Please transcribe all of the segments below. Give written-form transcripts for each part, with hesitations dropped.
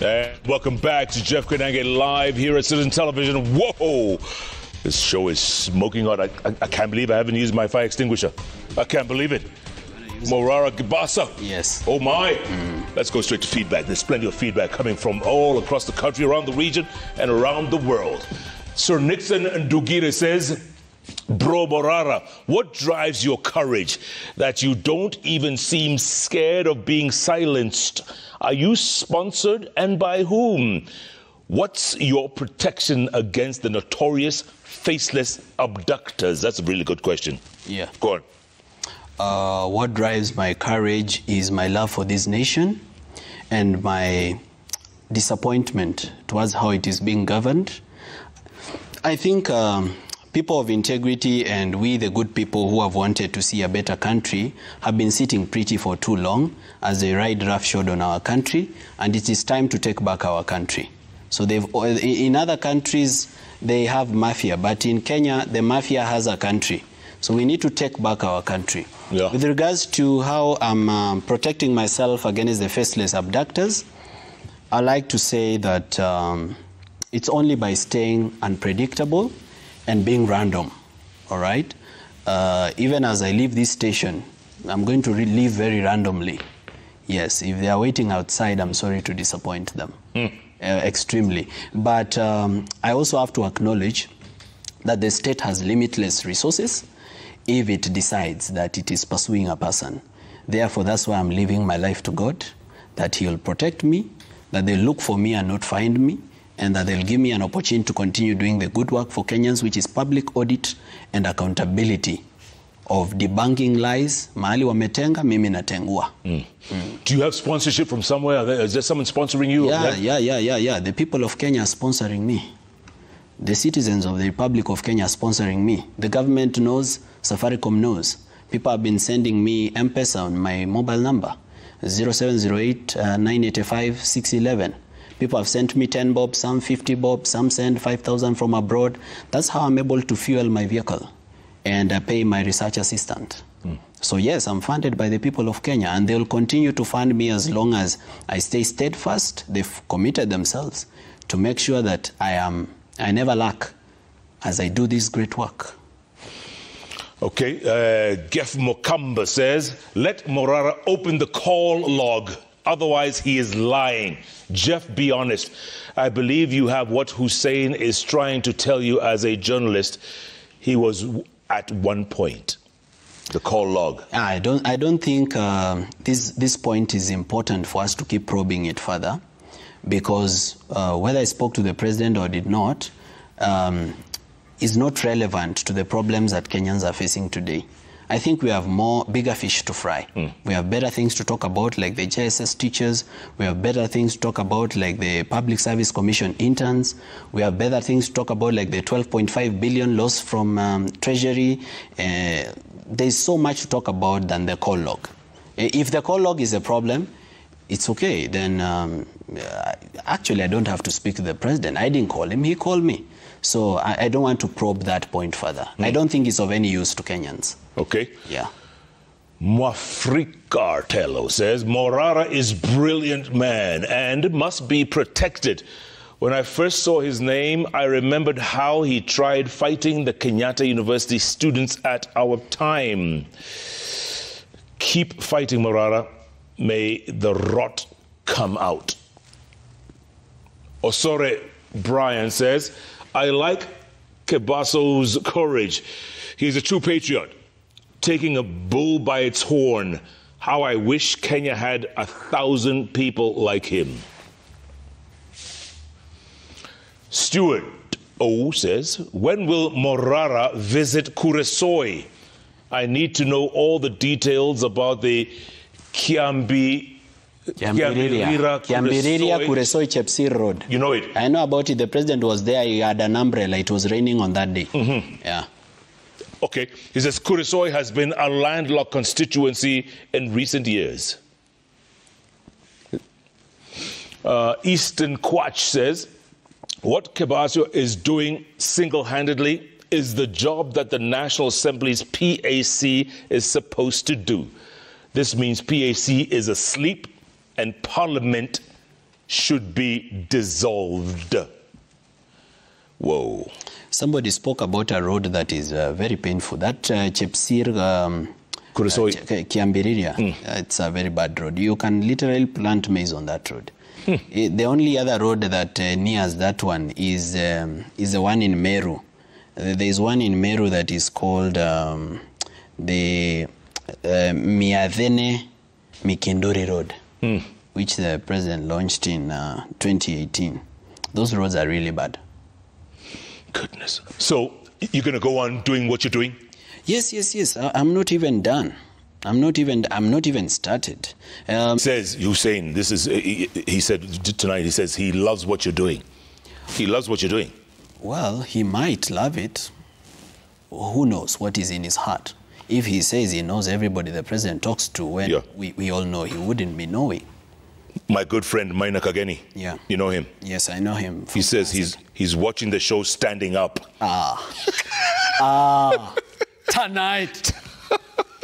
And welcome back to Jeff Koinange live here at Citizen Television. Whoa! This show is smoking hot. I can't believe I haven't used my fire extinguisher. I can't believe it. Morara Kebaso. Yes. Oh my. Let's go straight to feedback. There's plenty of feedback coming from all across the country, around the region, and around the world. Sir Nixon Ndugire says, Bro Morara, what drives your courage that you don't even seem scared of being silenced? Are you sponsored, and by whom? What's your protection against the notorious faceless abductors? That's a really good question. Yeah. Go on. What drives my courage is my love for this nation and my disappointment towards how it is being governed. I think people of integrity and we, the good people who have wanted to see a better country, have been sitting pretty for too long as they ride roughshod on our country, and it is time to take back our country. So in other countries, they have mafia, but in Kenya, the mafia has a country. So we need to take back our country. Yeah. With regards to how I'm protecting myself against the faceless abductors, I like to say that it's only by staying unpredictable and being random, all right? Even as I leave this station, I'm going to leave very randomly. Yes, if they are waiting outside, I'm sorry to disappoint them, extremely. But I also have to acknowledge that the state has limitless resources if it decides that it is pursuing a person. Therefore, that's why I'm leaving my life to God, that He will protect me, that they'll look for me and not find me, and that they'll give me an opportunity to continue doing the good work for Kenyans, which is public audit and accountability of debunking lies. Mahali wametenga, mimi natengua. Do you have sponsorship from somewhere? Is there someone sponsoring you? Yeah. The people of Kenya are sponsoring me. The citizens of the Republic of Kenya are sponsoring me. The government knows, Safaricom knows. People have been sending me M-Pesa on my mobile number, 0708 985 611. People have sent me 10 bob, some 50 bob, some send 5,000 from abroad. That's how I'm able to fuel my vehicle and pay my research assistant. So yes, I'm funded by the people of Kenya, and they'll continue to fund me as long as I stay steadfast. They've committed themselves to make sure that I never lack as I do this great work. Okay, Gef Mokamba says, let Morara open the call log. Otherwise, he is lying. Jeff, be honest. I believe you have what Hussein is trying to tell you as a journalist. He was at one point. The call log. I don't think this point is important for us to keep probing it further, because whether I spoke to the president or did not is not relevant to the problems that Kenyans are facing today. I think we have bigger fish to fry. We have better things to talk about, like the JSS teachers. We have better things to talk about, like the Public Service Commission interns. We have better things to talk about, like the 12.5 billion loss from Treasury. There's so much to talk about than the call log. If the call log is a problem, it's okay. Then actually, I don't have to speak to the president. I didn't call him. He called me. So I don't want to probe that point further. I don't think it's of any use to Kenyans. Okay. Yeah. Mwafrikartelo says, Morara is brilliant man and must be protected. When I first saw his name, I remembered how he tried fighting the Kenyatta University students at our time. Keep fighting, Morara. May the rot come out. Osore Brian says, I like Kebaso's courage. He's a true patriot, taking a bull by its horn. How I wish Kenya had 1,000 people like him. Stuart O says, when will Morara visit Kuresoi? I need to know all the details about the Kiambiriria Kuresoi Chepsir Road. You know it? I know about it. The president was there. He had an umbrella. It was raining on that day. Yeah. Okay. He says Kuresoi has been a landlocked constituency in recent years. Eastern Quach says, what Kebaso is doing single-handedly is the job that the National Assembly's PAC is supposed to do. This means PAC is asleep and Parliament should be dissolved. Whoa. Somebody spoke about a road that is very painful. That Chepsir Kiambiriria, it's a very bad road. You can literally plant maize on that road. The only other road that nears that one is the one in Meru. There is one in Meru that is called the Miadhene Mikindori Road, which the president launched in 2018. Those roads are really bad. Goodness. So you're going to go on doing what you're doing? Yes. I'm not even done. I'm not even started. Says Hussein, this is, he said tonight, he says he loves what you're doing. He loves what you're doing. Well, he might love it. Who knows what is in his heart? If he says he knows everybody the president talks to, when we all know he wouldn't be knowing. My good friend, Maina Kageni. Yeah. You know him? Yes, I know him. He says he's watching the show standing up. Tonight.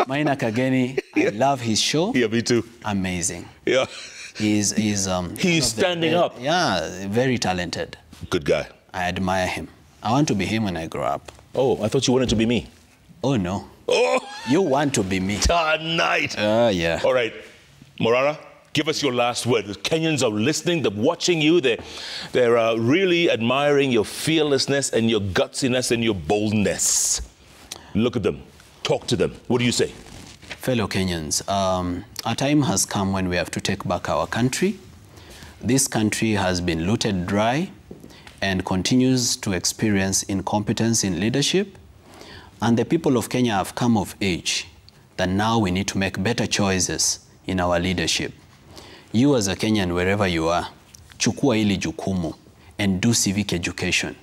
Maina Kageni, I love his show. Yeah, me too. Amazing. Yeah. He's standing up. Yeah, very talented. Good guy. I admire him. I want to be him when I grow up. Oh, I thought you wanted to be me. Oh, no. Oh! You want to be me. Tonight. Yeah. All right. Morara, give us your last word. The Kenyans are listening, they're watching you, they're really admiring your fearlessness and your gutsiness and your boldness. Look at them. Talk to them. What do you say? Fellow Kenyans, a time has come when we have to take back our country. This country has been looted dry and continues to experience incompetence in leadership. And the people of Kenya have come of age that now we need to make better choices in our leadership. You as a Kenyan, wherever you are, chukua hili jukumu and do civic education,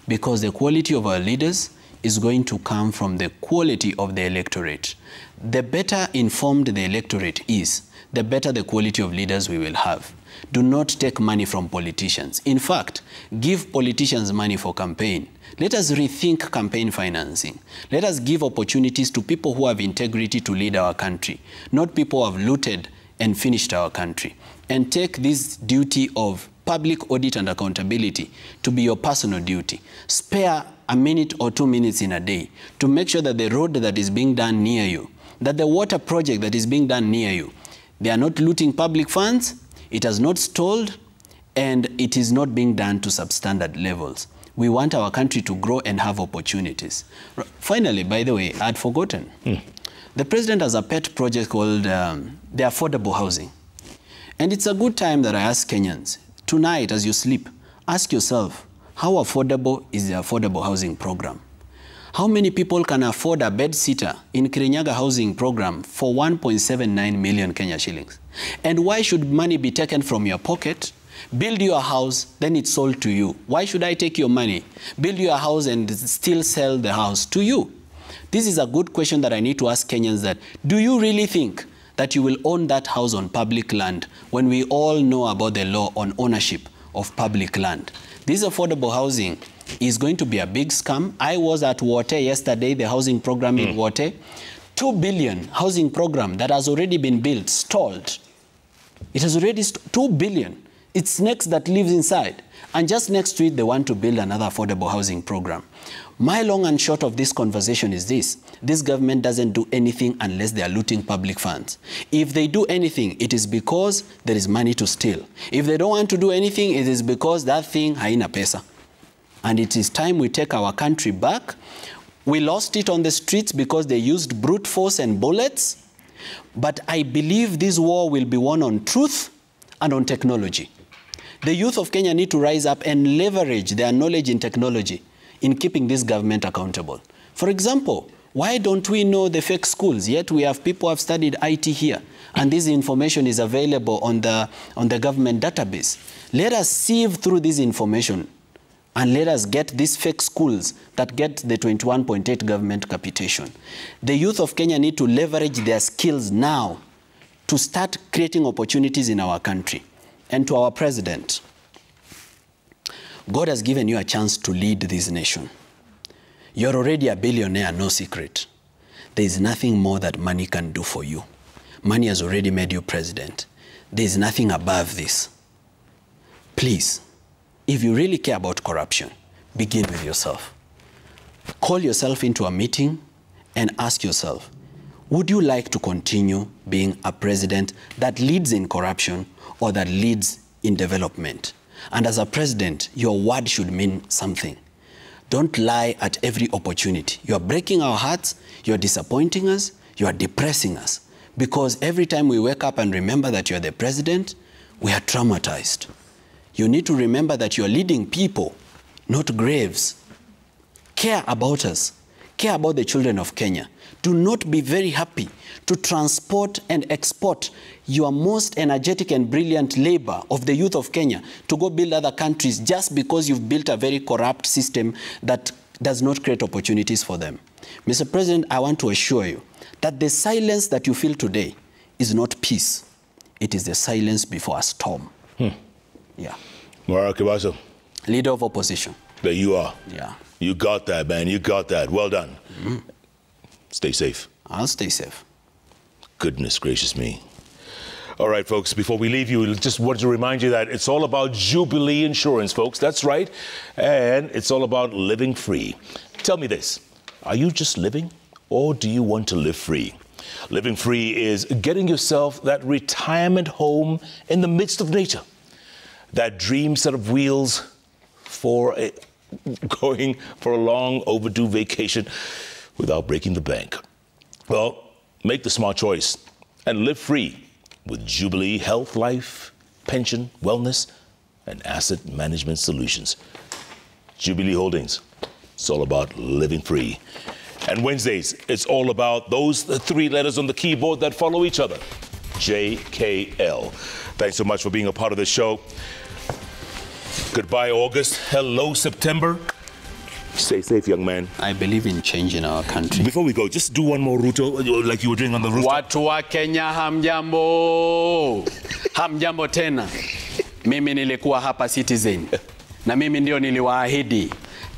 because the quality of our leaders is going to come from the quality of the electorate. The better informed the electorate is, the better the quality of leaders we will have. Do not take money from politicians. In fact, give politicians money for campaign. Let us rethink campaign financing. Let us give opportunities to people who have integrity to lead our country, not people who have looted and finished our country. And take this duty of public audit and accountability to be your personal duty. Spare a minute or 2 minutes in a day to make sure that the road that is being done near you, that the water project that is being done near you, they are not looting public funds, it has not stalled, and it is not being done to substandard levels. We want our country to grow and have opportunities. Finally, by the way, I had forgotten. The president has a pet project called the affordable housing. And it's a good time that I ask Kenyans, tonight as you sleep, ask yourself, how affordable is the affordable housing program? How many people can afford a bed sitter in Kirinyaga housing program for 1.79 million Kenya shillings? And why should money be taken from your pocket, build your house, then it's sold to you? Why should I take your money, build your house and still sell the house to you? This is a good question that I need to ask Kenyans, that do you really think that you will own that house on public land when we all know about the law on ownership of public land? This affordable housing is going to be a big scam. I was at Wote yesterday, the housing program in Wote. 2 billion housing program that has already been built, stalled. It has already 2 billion. It's snakes that lives inside. And just next to it, they want to build another affordable housing program. My long and short of this conversation is this. This government doesn't do anything unless they are looting public funds. If they do anything, it is because there is money to steal. If they don't want to do anything, it is because that thing haina pesa. And it is time we take our country back. We lost it on the streets because they used brute force and bullets. But I believe this war will be won on truth and on technology. The youth of Kenya need to rise up and leverage their knowledge in technology in keeping this government accountable. For example, why don't we know the fake schools? Yet we have people who have studied IT here, and this information is available on the government database. Let us sieve through this information and let us get these fake schools that get the 21.8 government capitation. The youth of Kenya need to leverage their skills now to start creating opportunities in our country. And to our president, God has given you a chance to lead this nation. You're already a billionaire, no secret. There is nothing more that money can do for you. Money has already made you president. There is nothing above this. please, if you really care about corruption, begin with yourself. Call yourself into a meeting and ask yourself, would you like to continue being a president that leads in corruption or that leads in development? And as a president, your word should mean something. Don't lie at every opportunity. You are breaking our hearts, you are disappointing us, you are depressing us. Because every time we wake up and remember that you are the president, we are traumatized. You need to remember that you are leading people, not graves. Care about us. Care about the children of Kenya. Do not be very happy to transport and export your most energetic and brilliant labor of the youth of Kenya to go build other countries just because you've built a very corrupt system that does not create opportunities for them. Mr. President, I want to assure you that the silence that you feel today is not peace. It is the silence before a storm. Yeah. Morara Kebaso. Leader of opposition. There you are. Yeah. You got that, man. You got that. Well done. Stay safe. I'll stay safe. Goodness gracious me. All right, folks, before we leave you, just wanted to remind you that it's all about Jubilee Insurance, folks. That's right. And it's all about living free. Tell me this. Are you just living, or do you want to live free? Living free is getting yourself that retirement home in the midst of nature. That dream set of wheels for going for a long overdue vacation without breaking the bank. Well, make the smart choice and live free with Jubilee Health, Life, Pension, Wellness, and Asset Management Solutions. Jubilee Holdings, it's all about living free. And Wednesdays, it's all about those three letters on the keyboard that follow each other. JKL. Thanks so much for being a part of this show. Goodbye, August. Hello, September. Stay safe, young man. I believe in change in our country. Before we go, just do one more Ruto, like you were doing on the rooftop. Watu wa Kenya hamjambo. Hamjambo tena. Mimi nilikuwa hapa Citizen. Na mimi ndio niliwaahidi.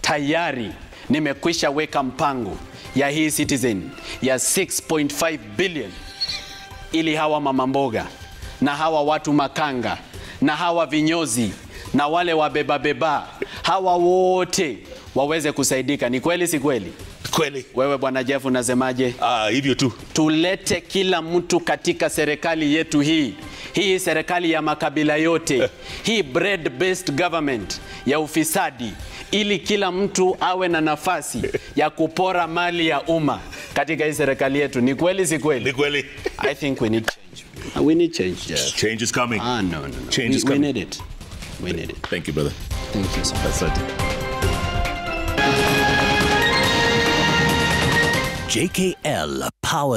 Tayari nimekwisha weka mpango ya hii Citizen ya 6.5 billion. Ili hawa mama mboga, na hawa watu makanga, na hawa vinyozi, na wale wabeba, hawa wote waweze kusaidika. Ni kweli si kweli? Kweli. Wewe bwana Jeff unasemaje? Hivyo tu. Tulete kila mtu katika serikali yetu hii. Hii serikali ya makabila yote. Hii bread based government ya ufisadi, ili kila mtu awe na nafasi ya kupora mali ya umma katika hii serikali yetu. Ni kweli si kweli? Ni kweli. I think we need change. We need change. Jeff. Change is coming. No. Change is coming. We need it. We need it. Thank you, brother. Thank you so much. JKL Power.